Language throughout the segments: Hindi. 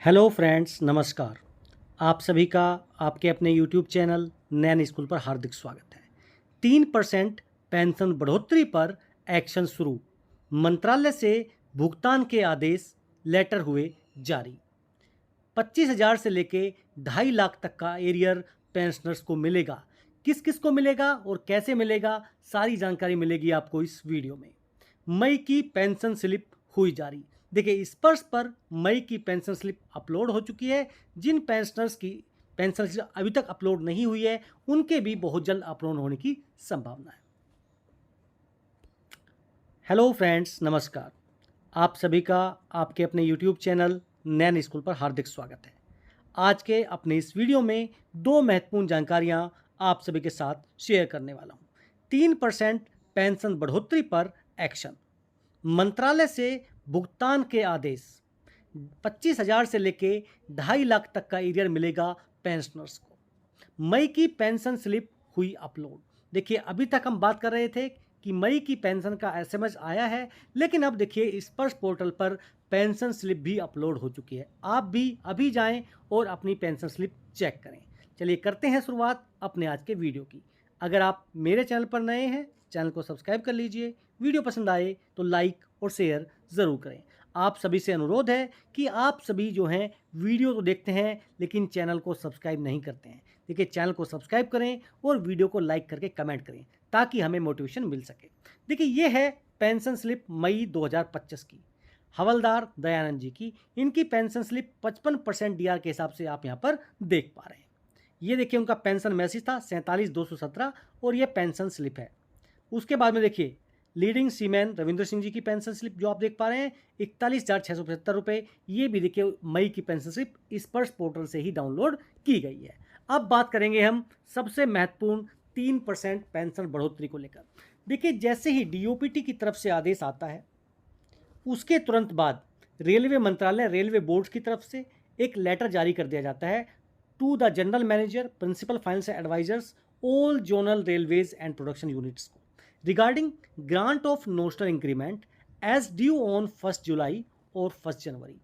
हेलो फ्रेंड्स, नमस्कार। आप सभी का आपके अपने यूट्यूब चैनल नैन स्कूल पर हार्दिक स्वागत है। 3% पेंशन बढ़ोतरी पर एक्शन शुरू। मंत्रालय से भुगतान के आदेश लेटर हुए जारी। 25,000 से लेके 2.5 लाख तक का एरियर पेंशनर्स को मिलेगा। किस किस को मिलेगा और कैसे मिलेगा, सारी जानकारी मिलेगी आपको इस वीडियो में। मई की पेंशन स्लिप हुई जारी। देखिए, स्पर्श पर मई की पेंशन स्लिप अपलोड हो चुकी है। जिन पेंशनर्स की पेंशन स्लिप अभी तक अपलोड नहीं हुई है, उनके भी बहुत जल्द अपलोड होने की संभावना है। हेलो फ्रेंड्स, नमस्कार। आप सभी का आपके अपने यूट्यूब चैनल नैन स्कूल पर हार्दिक स्वागत है। आज के अपने इस वीडियो में दो महत्वपूर्ण जानकारियां आप सभी के साथ शेयर करने वाला हूं। 3% पेंशन बढ़ोतरी पर एक्शन। मंत्रालय से भुगतान के आदेश। 25,000 से लेके 2.5 लाख तक का एरियर मिलेगा पेंशनर्स को। मई की पेंशन स्लिप हुई अपलोड। देखिए, अभी तक हम बात कर रहे थे कि मई की पेंशन का एसएमएस आया है, लेकिन अब देखिए स्पर्श पोर्टल पर पेंशन स्लिप भी अपलोड हो चुकी है। आप भी अभी जाएं और अपनी पेंशन स्लिप चेक करें। चलिए करते हैं शुरुआत अपने आज के वीडियो की। अगर आप मेरे चैनल पर नए हैं, चैनल को सब्सक्राइब कर लीजिए। वीडियो पसंद आए तो लाइक और शेयर ज़रूर करें। आप सभी से अनुरोध है कि आप सभी जो हैं वीडियो तो देखते हैं, लेकिन चैनल को सब्सक्राइब नहीं करते हैं। देखिए, चैनल को सब्सक्राइब करें और वीडियो को लाइक करके कमेंट करें, ताकि हमें मोटिवेशन मिल सके। देखिए, ये है पेंशन स्लिप मई 2025 की। हवलदार दयानंद जी की इनकी पेंशन स्लिप 55% डीआर के हिसाब से आप यहाँ पर देख पा रहे हैं। ये देखिए, उनका पेंशन मैसेज था 47,217 और ये पेंशन स्लिप है। उसके बाद में देखिए, लीडिंग सीमैन रविंद्र सिंह जी की पेंशन स्लिप जो आप देख पा रहे हैं 41,675 रुपये। ये भी देखिए मई की पेंशन स्लिप स्पर्श पोर्टल से ही डाउनलोड की गई है। अब बात करेंगे हम सबसे महत्वपूर्ण 3% पेंशन बढ़ोतरी को लेकर। देखिए, जैसे ही डीओपीटी की तरफ से आदेश आता है, उसके तुरंत बाद रेलवे मंत्रालय, रेलवे बोर्ड की तरफ से एक लेटर जारी कर दिया जाता है to the general manager, principal finance advisers, all zonal railways and production units को regarding grant of notional increment as due on 1st July or 1st January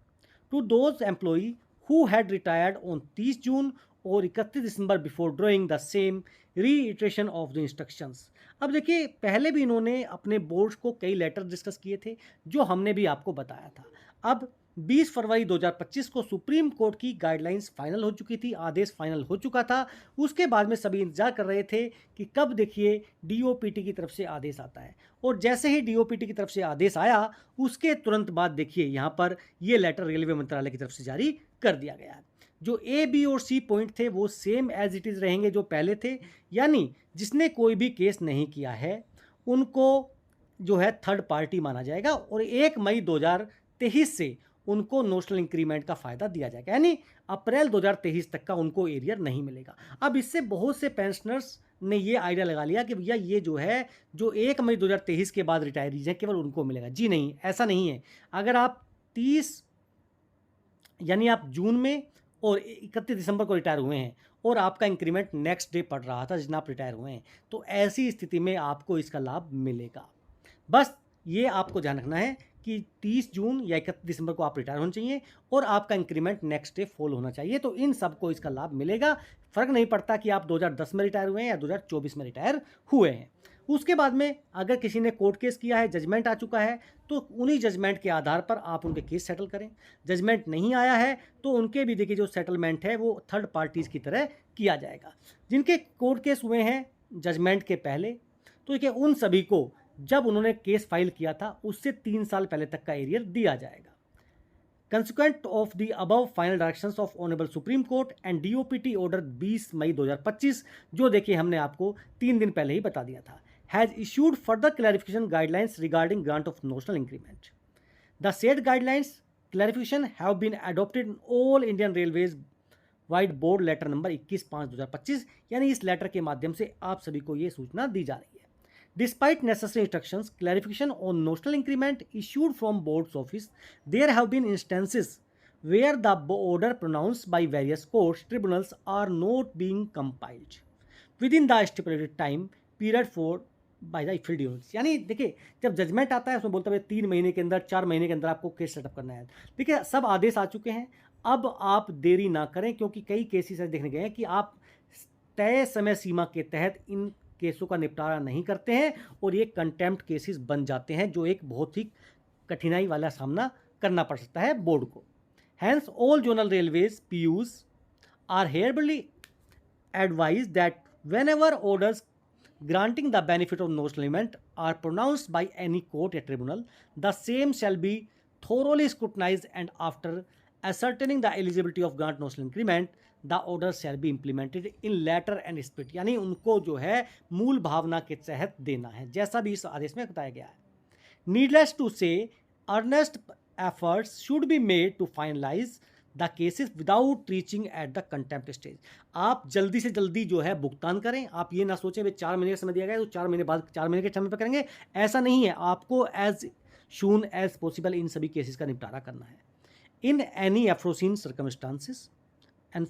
to those employee who had retired on 30 June और 31 दिसंबर before drawing the same reiteration of the instructions. अब देखिए, पहले भी इन्होंने अपने बोर्ड को कई लेटर डिस्कस किए थे, जो हमने भी आपको बताया था। अब 20 फरवरी 2025 को सुप्रीम कोर्ट की गाइडलाइंस फाइनल हो चुकी थी, आदेश फाइनल हो चुका था। उसके बाद में सभी इंतजार कर रहे थे कि कब देखिए डीओपीटी की तरफ से आदेश आता है। और जैसे ही डीओपीटी की तरफ से आदेश आया, उसके तुरंत बाद देखिए यहाँ पर ये लेटर रेलवे मंत्रालय की तरफ से जारी कर दिया गया है। जो ए, बी और सी पॉइंट थे वो सेम एज इट इज़ रहेंगे जो पहले थे। यानी जिसने कोई भी केस नहीं किया है, उनको जो है थर्ड पार्टी माना जाएगा और 1 मई 2023 से उनको नोशनल इंक्रीमेंट का फ़ायदा दिया जाएगा। यानी अप्रैल 2023 तक का उनको एरियर नहीं मिलेगा। अब इससे बहुत से पेंशनर्स ने ये आइडिया लगा लिया कि भैया ये जो है, जो 1 मई 2023 के बाद रिटायरीज हैं, केवल उनको मिलेगा। जी नहीं, ऐसा नहीं है। अगर आप 30 यानी आप जून में और 31 दिसंबर को रिटायर हुए हैं और आपका इंक्रीमेंट नेक्स्ट डे पड़ रहा था जिस दिन आप रिटायर हुए हैं, तो ऐसी स्थिति में आपको इसका लाभ मिलेगा। बस ये आपको ध्यान रखना है कि 30 जून या 31 दिसंबर को आप रिटायर होना चाहिए और आपका इंक्रीमेंट नेक्स्ट डे फॉल होना चाहिए, तो इन सबको इसका लाभ मिलेगा। फर्क नहीं पड़ता कि आप 2010 में रिटायर हुए हैं या 2024 में रिटायर हुए हैं। उसके बाद में अगर किसी ने कोर्ट केस किया है, जजमेंट आ चुका है, तो उन्हीं जजमेंट के आधार पर आप उनके केस सेटल करें। जजमेंट नहीं आया है तो उनके भी देखिए जो सेटलमेंट है वो थर्ड पार्टीज़ की तरह किया जाएगा। जिनके कोर्ट केस हुए हैं जजमेंट के पहले, तो देखिए उन सभी को जब उन्होंने केस फाइल किया था उससे 3 साल पहले तक का एरियर दिया जाएगा। Consequent of the above final directions of honourable supreme court and DOPT order 20 मई 2025, जो देखिए हमने आपको 3 दिन पहले ही बता दिया था, has issued further clarification guidelines regarding grant of notional increment. The said guidelines clarification have been adopted in all Indian railways vide board letter number 21/5/2025। यानी इस लेटर के माध्यम से आप सभी को ये सूचना दी जा रही है। Despite necessary instructions, clarification on notional increment issued from board's office, there have been instances where the order pronounced by various courts, tribunals are not being compiled within the stipulated time period for by the field units। यानी देखिए, जब जजमेंट आता है उसमें बोलता है 3 महीने के अंदर, 4 महीने के अंदर आपको केस सेटअप करना है। देखिए, सब आदेश आ चुके हैं। अब आप देरी ना करें, क्योंकि कई केसेस ऐसे देखने गए हैं कि आप तय समय सीमा के तहत इन केसों का निपटारा नहीं करते हैं और ये कंटेम्प्ट केसेस बन जाते हैं, जो एक बहुत ही कठिनाई वाला सामना करना पड़ सकता है बोर्ड को। Hence all zonal railways PUs are hereby advised that whenever orders granting the benefit of notional increment are pronounced by any court or tribunal, the same shall be thoroughly scrutinized, and after ascertaining the eligibility of grant notional increment, the order shall be implemented in letter and spirit। यानी उनको जो है मूल भावना के तहत देना है, जैसा भी इस आदेश में बताया गया है। Needless to say, earnest efforts should be made to finalize the cases without reaching at the contempt stage. आप जल्दी से जल्दी जो है भुगतान करें। आप ये ना सोचें भाई 4 महीने का समय दिया गया है तो 4 महीने बाद 4 महीने के समय पर करेंगे, ऐसा नहीं है। आपको एज शून एज पॉसिबल इन सभी केसेस का निपटारा करना है। In any unforeseen circumstances and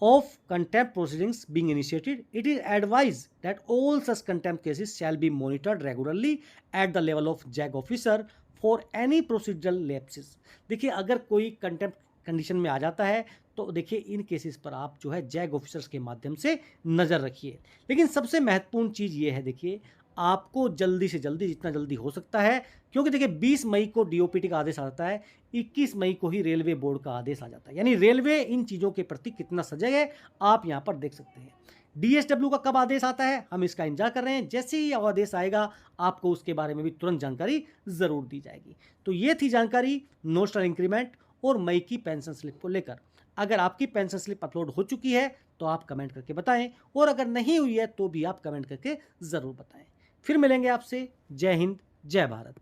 of contempt proceedings being initiated, it is advised that all such contempt cases shall be monitored regularly at the level of JAG officer for any procedural lapses। देखिए, अगर कोई कंटेम्प्ट कंडीशन में आ जाता है तो देखिए इन केसेस पर आप जो है जैग ऑफिसर्स के माध्यम से नज़र रखिए। लेकिन सबसे महत्वपूर्ण चीज़ ये है, देखिए आपको जल्दी से जल्दी, जितना जल्दी हो सकता है, क्योंकि देखिए 20 मई को DOPT का आदेश आता है, 21 मई को ही रेलवे बोर्ड का आदेश आ जाता है। यानी रेलवे इन चीज़ों के प्रति कितना सजग है आप यहाँ पर देख सकते हैं। DSW का कब आदेश आता है, हम इसका इंतजार कर रहे हैं। जैसे ही आदेश आएगा आपको उसके बारे में भी तुरंत जानकारी ज़रूर दी जाएगी। तो ये थी जानकारी नोशनल इंक्रीमेंट और मई की पेंशन स्लिप को लेकर। अगर आपकी पेंशन स्लिप अपलोड हो चुकी है तो आप कमेंट करके बताएं, और अगर नहीं हुई है तो भी आप कमेंट करके ज़रूर बताएं। फिर मिलेंगे आपसे। जय हिंद, जय भारत।